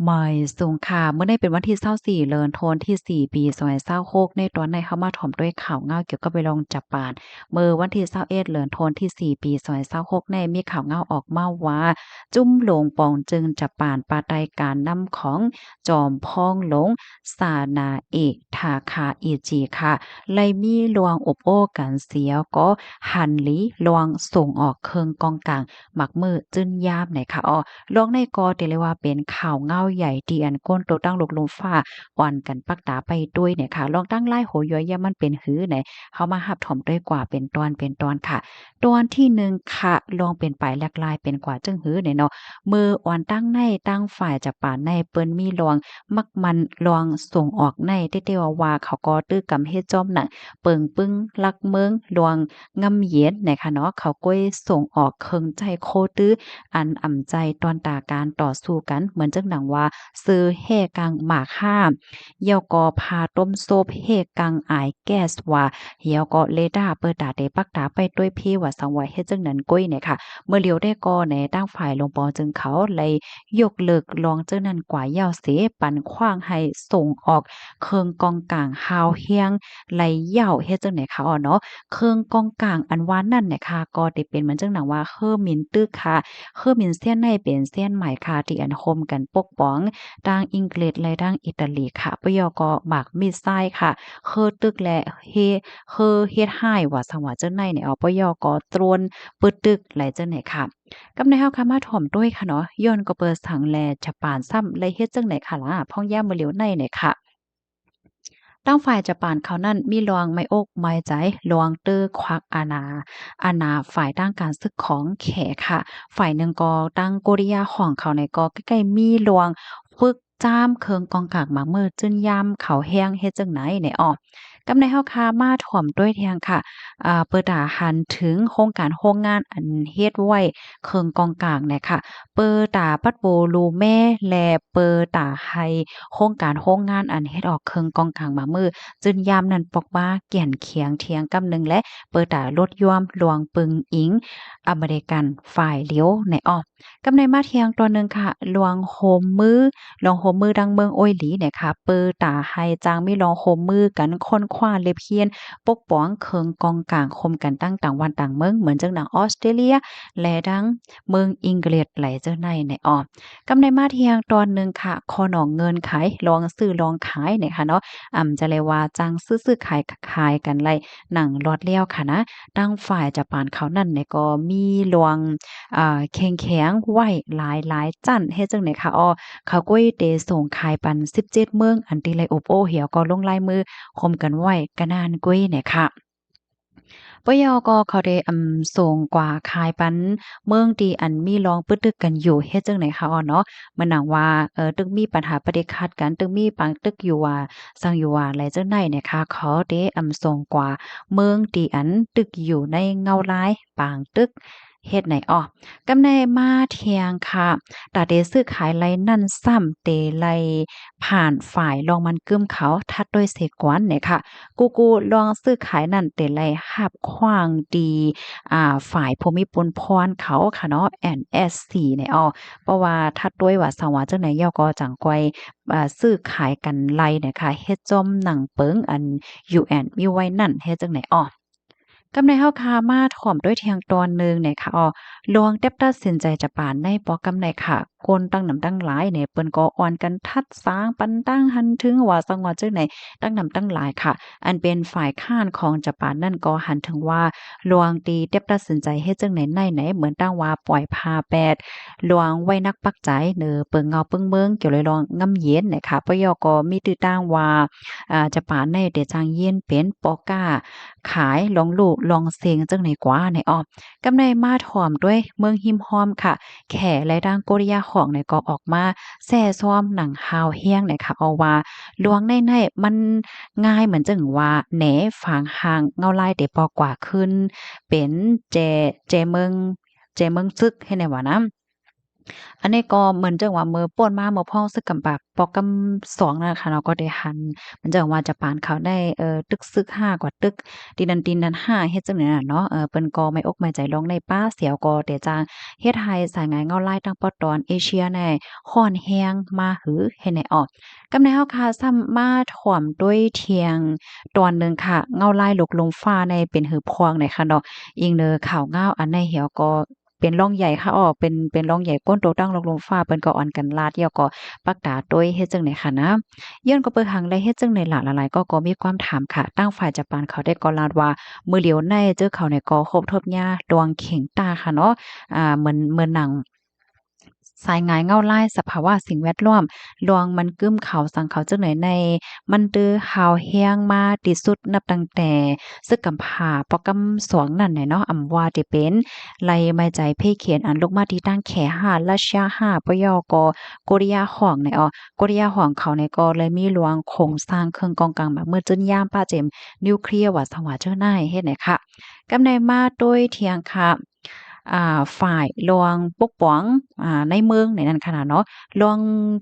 ไม่สูงค่ะเมื่อได้เป็นวันที่24เดือนธันวาคมที่4ปี2026ในตอนในเข้ามาถ่อมด้วยข่าวเงาเกี่ยวกับไปลองจับปานเมื่อวันที่21เดือนธันวาคมที่4ปี2026ในมีข่าวเงาออกมาว่าจุ้มหลงปองจึงจับปานปาไตการนำของจอมพ้องหลงสานาเอกทาคาอีจีค่ะไลมีลวงอบโอ้กันเสียก็หันหลีลวงส่งออกเคิงกองกลางหมักมือจึ้นยามไหนค่ะอ้อ ลองในกอเตเลยว่าเป็นข่าวเงาใหญ่ที่อันก้นโตตั้งลกลมฟ้าอ่อนกันปักตาไปด้วยเนี่ยค่ะลองตั้งไล่โหย้อยยามันเป็นหือไหนเขามาหับถมด้วยกว่าเป็นตอนเป็นตอนค่ะตอนที่หนึ่งค่ะลองเป็นไปแลกลายเป็นกว่าจึงหือเนี่ยเนาะมืออ่อนตั้งในตั้งฝ่ายจะป่านในเปิ้นมีลองมักมันลองส่งออกในเต้ๆว่าเขาก็ตื้อกำเฮ็ดจอมหนังเปิงปึ้งลักเมืองลวงงำเย็นนะคะเนาะเขาก้อยส่งออกเคิงใจโคตื้อ อันอ่ำใจตอนตาการต่อสู้กันเหมือนจังหนังว่าซื้อแห่กังหมากห้ามเหี่ยวก็พาต้มโซบแห่กังอายแก๊สว่าเหี่ยวก็เลดาเปิดตาเตปักตาไปด้วยพี่ว่าสังไว้เฮ็ดจังนั้นก้อยเนี่ยค่ะเมื่อเลียวได้ก็ในตั้งฝ่ายลงปอจึงเขาเลยยกเลิกลองเจ้านั้นกว่ายาวเสปันขว้างให้ส่งออกเคิงกองกลางฮาวเฮียงไหลยาวเฮ็ดจังไหนคะอ๋อเนาะเคิงกองกลางอันว่านั่นเนี่ยค่ะก็ได้เป็นเหมือนจังหนังว่าเฮอมินตึกค่ะ คือมินเซียนในเป็นเซียนใหม่ค่ะที่อันโฮมกันปกป้องดังอังกฤษและดังอิตาลีค่ะปยก็หมากมีดทรายค่ะคือตึกและเฮคือเฮ็ดให้ว่าสังว่าเจ้าในเนี่ยเอาปยก็ตรวนปึดตึกไหลเจ้าไหนค่ะกับในเฮาค่ะมาถ่อมด้วยค่ะเนาะย้อนก็เปิดสังแลจะปานซ้ำเลยเฮ็ดจังไหนค่ะล่ะพ่องย่ามมื้อเหลียวในเนี่ยค่ะ ตั้งฝ่ายจะปานเขานั่นมีลวงไม่อกไม่ใจลวงเตอควักอาณาฝ่ายด้านการศึกของแขกค่ะฝ่ายหนึ่งก็ตั้งโกริยาของเขาในก็ใกล้ๆมีลวงฝึกจ้ามเคิงกองกากหมากมือจึนยามเขาแห้งเฮ็ดจังไหนในอ้อกำในเฮาคามาถ่อมด้วยแทงค่ะเปิดาหันถึงโครงการโรงงานอันเฮ็ดไว้เคิงกองกลางเนี่ยค่ะเปิดตาปัดโบลูแม่แลเปิดตาไฮ โครงการโรงงานอันเฮ็ดออกเครื่องกองกลางมามือจึนยามนั้นปอกว่าแก่นเคียงเทียงกำหนึ่งและเปิดตารถย่อมหลวงปึงอิงอเมริกันฝ่ายเลี้ยวในอ้อกำในมาเทียงตัวหนึ่งค่ะหลวงโฮมมือหลวงโฮมมือดังเมืองโอ้ยหลีเนี่ยค่ะเปิดตาให้จางมีหลวงโฮมมือกันค้นคว้าเล็บเฮียนปกป้องเคิงกองกลางคมกันตั้งต่างวันต่างเมืองเหมือนจังหนังออสเตรเลียและดังเมืองอังกฤษไหลเจ้าในอ้อ กำในมาเที่ยงตอนหนึ่งค่ะคอหนองเงินขายลองซื้อลองขายเนี่ยค่ะเนาะจะเลยว่าจังซื้อๆขายกันไล่หนังลอดเลี้ยวค่ะนะตั้งฝ่ายจะปานเขานั่นเนี่ยก็มีลวงแข็งๆไว้หลายจั้นเฮ็ดจังได๋ค่ะอ้อเขาก็เตส่งขายปัน17เมืองอันที่ไลอบโอ้เหี่ยวก็ลงลายมือคมกันไว้กะนานกุ้ยเนี่ยค่ะ ปยก็เขาได้ส่งกว่าขายปันเมืองที่อันมีรองปึกตึกกันอยู่เฮ็ดจั่งใดคะอ้อเนาะมันหนังว่าตึกมีปัญหาประเดะขัดกันตึกมีปางตึกอยู่ว่าซังอยู่ว่าหลายจั่งใดเนี่ยค่ะเขาได้ส่งกว่าเมืองที่อันตึกอยู่ในเงาลายปางตึกเฮ็ดไหนอ้อกำในมาเที่ยงค่ะตาเดซื้อขายไลนั่นซ้ำเตไลผ่านฝ่ายรองมันกึ้มเขาทัดด้วยเสกวนเนี่ยค่ะ กูลองซื้อขายนั่นเต็ไลหับขว้างดีฝ่ายภูมิพลพรเขาค่ะเนาะ NSC เนี่ยอ้อเพราะว่าถ้าด้วยว่าสว่าจังไหนย่อก็จังก้อยซื้อขายกันไลเนี่ยค่ะเฮ็ดจ้อมหนังเปิงอัน UN มีไว้นั่นเฮ็ดจังไหนอ้อกำในเฮาคามาถ่อมด้วยเทียงตอนหนึ่งเนี่ยค่ะลวงเต็บตัดสินใจจะปานในปอกำในค่ะคนตั้งนำตั้งหลายเนี่ยเปิ้นก็อ่อนกันทัดสางปันตั้งหันถึงว่าสังว่าจังไหนตั้งนำตั้งหลายค่ะอันเป็นฝ่ายค้านของจะปานนั่นก็หันถึงว่าลวงตีเต็บตัดสินใจเฮ็ดจังไหนไหนเหมือนตั้งว่าปล่อยพาแปดลวงไว้นักปักใจเปิงเงาเปิงเมืองเกี่ยวเลยลองงำเย็นเนี่ยค่ะปยก็มีตื้อตั้งว่าจะปานในเดจางเย็นเป็นปอก้า ขายลองลูกลองเสียงจังไหนกว่าในอ้อกำในมาถ่อมด้วยเมืองหิมห้อมค่ะแขและดังโกริยาของในก็ออกมาแซ่ซ้อมหนังฮาวเฮียงเนี่ยค่ะเอาว่าลวงในมันง่ายเหมือนจังว่าแหนฝางหางเงาลายเดปอกว่าขึ้นเป็นแจเมืองซึกให้ในว่านะ อันนี้ก็เหมือนจังว่ามื้อป่นมามื้อพ้องซึกกำปากปอกกำ2นั่นน่ะค่ะเนาะก็ได้หันเหมือนจังว่าจะปานเขาได้ตึกซึก5กว่าตึกตีนัน5เฮ็ดจังได๋น่ะเนาะเปิ้นก็ไม่อกไม่ใจลองในป้าเสียวก็แต่จางเฮ็ดให้สายงานเงาลายตั้งปอตอนเอเชียแน่ร้อนแรงมาหือเฮ็ดให้ออกกำในเฮาค่ะซ้ำมาถ่วมด้วยเทียงตอนหนึ่งค่ะเงาลายลกลมฟ้าในเป็นหือพวงในค่ะเนาะอิงเนอข่าวเงาอันในเหี่ยวก็เป็นร่องใหญ่ค่ะอ้อเป็นร่องใหญ่ก้นโตตั้งลกลมฟ้าเปิ้นก็อ่อนกันลาดเหี่ยวก็ปักตาโดยเฮ็ดจังได๋ค่ะนะย้อนก็เปิดหังได้เฮ็ดจังได๋ล่ะหลายๆก็มีความถามค่ะตั้งฝ่ายจับปานเขาได้ก็ลาดว่ามื้อเหลียวในเจอเขาในก็ครบทบหญ้าดวงเข็งตาค่ะเนาะเหมือนหนังสายงายเงาลายสภาวะสิ่งแวดล้อมลวงมันกึ้มเขาสังเขาจังไหนในมันตือหาวแฮงมาที่สุดนับตั้งแต่ซึกกำพาปอกำสวงนั่นแหละเนาะว่าที่เป็นไล่ไม้ใจเพ่เขียนอันลูกมาที่ตั้งแข5รัสเซีย5ปยกโกเรียห้องในโกเรียห้องเขาในก็เลยมีหลวงโครงสร้างเครื่องกองกลางแบบเมื่อจึนยามป้าเจมนิวเคลียร์ว่าสว่าเจ้านายเฮ็ดไหนค่ะกำในมาโดยเทียงค่ะฝ่ายรองปกป้องในเมืองในนั้นขนาดเนาะลอง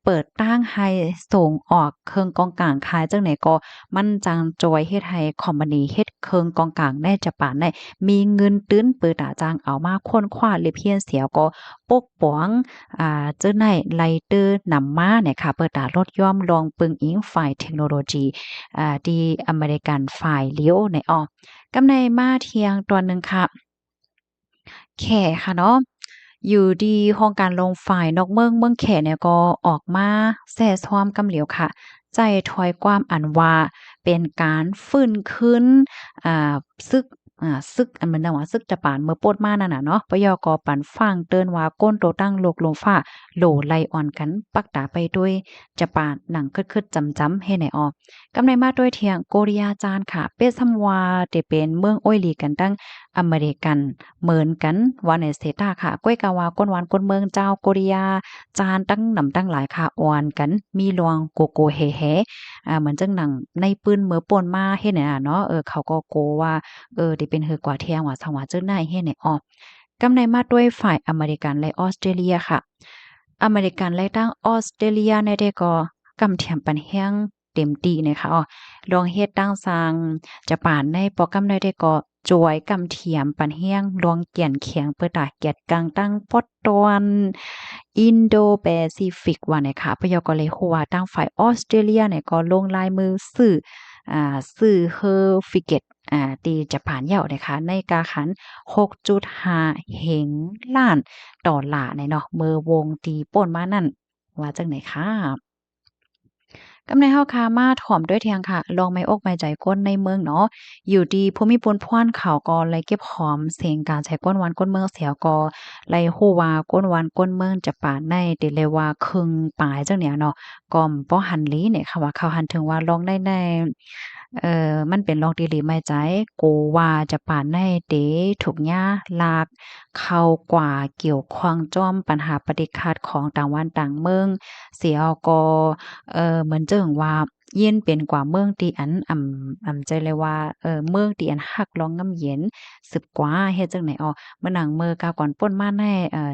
เปิดตั้งให้ส่งออกเครื่องกองกลางขายจังไหนก็มันจังจอยเฮ็ดให้คอมพานีเฮ็ดเครื่องกองกลางได้จะปานได้มีเงินตื้นเปิดตาจ้างเอามาค้นคว้าเลยเพียงเสียก็ปกป้องเจ้าไหนไลเตอร์นำมาเนี่ยค่ะเปิดตารถย่อมลองปึงอิงฝ่ายเทคโนโลยีที่อเมริกันฝ่ายเลี้ยวในกำในมาเที่ยงตัวหนึ่งค่ะ แขค่ะเนาะอยู่ดีโครงการลงฝ่ายนอกเมืองแขเนี่ยก็ออกมาแซ่ซ้อมกำเหลียวค่ะใจถอยความอันว่าเป็นการฟื้นคืนอ่าซึกซึกอันเหมือนดังว่าซึกจะปานเมื่อโปดมานั่นน่ะเนาะปยกปันฟังเตือนว่าก้นโตตั้งโลกลมฟ้าโหลไลอ่อนกันปักตาไปด้วยจะปานหนังคึดๆจำๆให้ไหนออกกำในมาด้วยเทียงโกริยาจานค่ะเปซำว่าได้เป็นเมืองอ้อยหลีกันตั้งอเมริกัน เหมือนกันว่าในเซตาค่ะก้วยกาวาก้นหวานก้นเมืองเจ้าโกริยาจานตั้งหนำตั้งหลายค่ะอ่อนกันมีลวงโกโกเฮเฮเหมือนจังหนังในปืนเมือป่นมาเฮ็ดเนี่ยเนาะเขาก็โกว่าได้เป็นฮือกว่าเที่ยงว่าสว่าเจ้าหนายเฮ็ดเนี่ยกำในมาด้วยฝ่ายอเมริกันและออสเตรเลียค่ะอเมริกันและตั้งออสเตรเลียในได้ก็กำเทียมปันแห้งเต็มที่นะคะลองเฮ็ดตั้งสร้างจะป่านในโปรแกรมได้ก็จวยกำเทียมปันแห้งลวงเกี่ยนเขียงเปิดตาเกียดกลางตั้งปอดตวนอินโดแปซิฟิกว่าเนี่ยค่ะพยากรณ์เลยฮู้ว่าทางฝ่ายออสเตรเลียเนี่ยก็ลงลายมือซื้อเฮอฟิเกตตีจะผ่านเหย้านะคะในกาขัน6.5เห็นล้านดอลลาร์เนี่ยเนาะเมื่อวงตีป่นมานั่นว่าจังไหนค่ะ กำในเฮาคามาถ่อมด้วยเทียงค่ะลองไม่อกไม่ใจก้นในเมืองเนาะอยู่ดีภูมิปนพ่วนเขาก็เลยเก็บหอมเสียงการใช้ก้นวันก้นเมืองเสียก็เลยฮู้ว่าก้นวันก้นเมืองจะปานในติเลยว่าครึ่งปลายจังเนี่ยเนาะก็บ่หันหลีเนี่ยค่ะว่าเขาหันถึงว่าลองได้ในมันเป็นลองดีหลีไม่ใจกูว่าจะปานในเตถูกหญ้าลากเข้ากว่าเกี่ยวข้องจ้อมปัญหาปฏิฆาตของต่างวันต่างเมืองเสียก็ เหมือนเจิ่งว่าเย็นเป็นกว่าเมืองที่อันใจเลยว่าเมืองที่อันรักร้องงำเย็นสึกกว่าเฮ็ดจั่งใดเมื่อหนังเมื่อกาก่อนป่นมาใน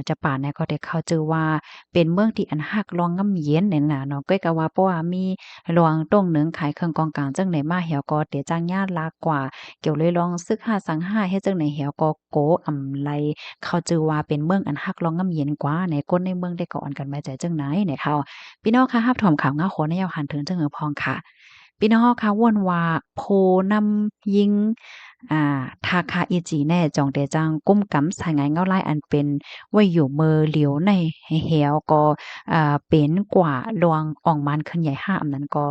จะป่าเนี่ยก็ได้เข้าชื่อว่าเป็นเมืองที่อันรักร้องงำเย็นนั่นน่ะเนาะก้อยก็ว่าเพราะว่ามีหลวงตรงหนึ่งขายเครื่องกองกลางจั่งใดมาเหี่ยวก็เตจ้างญาติลากกว่าเกี่ยวเลยลองซึกหาสังหาเฮ็ดจั่งใดเหี่ยวก็โกไลเข้าชื่อว่าเป็นเมืองอันรักร้องงำเย็นกว่าในคนในเมืองได้ก็อ่อนกันไว้ใจจั่งไหนเนี่ยค่ะ พี่น้องคะรับถอมข่าวง้าโขนในยาวหันถึงจังเหือพองค่ะพี่น้องคะว่นว่าโพนำยิงทาคาอิจิแน่จองเดจังกุ้มกำสายงายเงาไล่อันเป็นไว้อยู่เมอเหลียวในเหวก็เป็นกว่าลวงอ่องมันขึ้นใหญ่ห้าอำนั้นก็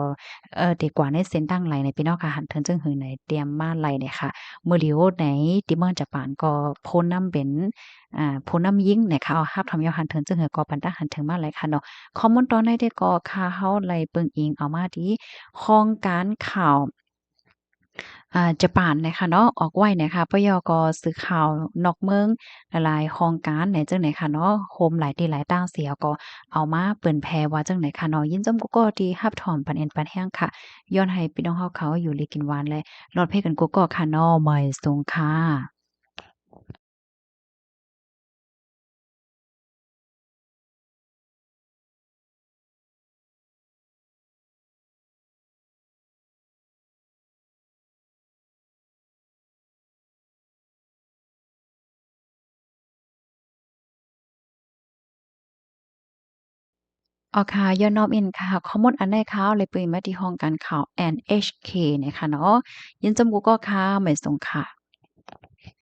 ดีกว่าในเส้นตั้งไหลในพี่น้องค่ะหันถึงจังหือไหนเตรียมมาไหลเนี่ยค่ะเมื่อเหลียวไหนที่เมืองจะปานก็โพนำเป็นผู้นำยิ่งเนี่ยค่ะเอารับทำยาวหันถึงจังหือก็ปันตาหันถึงมาไหลค่ะเนาะ คอมมอนตอนได้ได้ก็ค่าเฮาไลเปิงอิงเอามาที่ห้องการข่าวจะป่านนะคะเนาะออกไว้นะคะปยกซื้อข่าวนอกเมืองหลายๆโครงการไหนจังไหนค่ะเนาะโฮมหลายที่หลายต่างเสียก็เอามาเปิ้นแพร่ว่าจังไหนค่ะเนาะยินจมก็ที่รับถอมปันเอ็นปันแห้งค่ะย้อนให้พี่น้องเฮาเขาอยู่ลีกินหวานและรอดเพกันกูก็ค่ะเนาะไม่สูงค่ะ อ๋อค่ะย้อนน้อมอินค่ะข้อมูลอันใดค่ะเลยเปิดมาที่ห้องการข่าว NHK เนี่ยค่ะเนาะยินจำกูก็ค่ะไม่ส่งค่ะ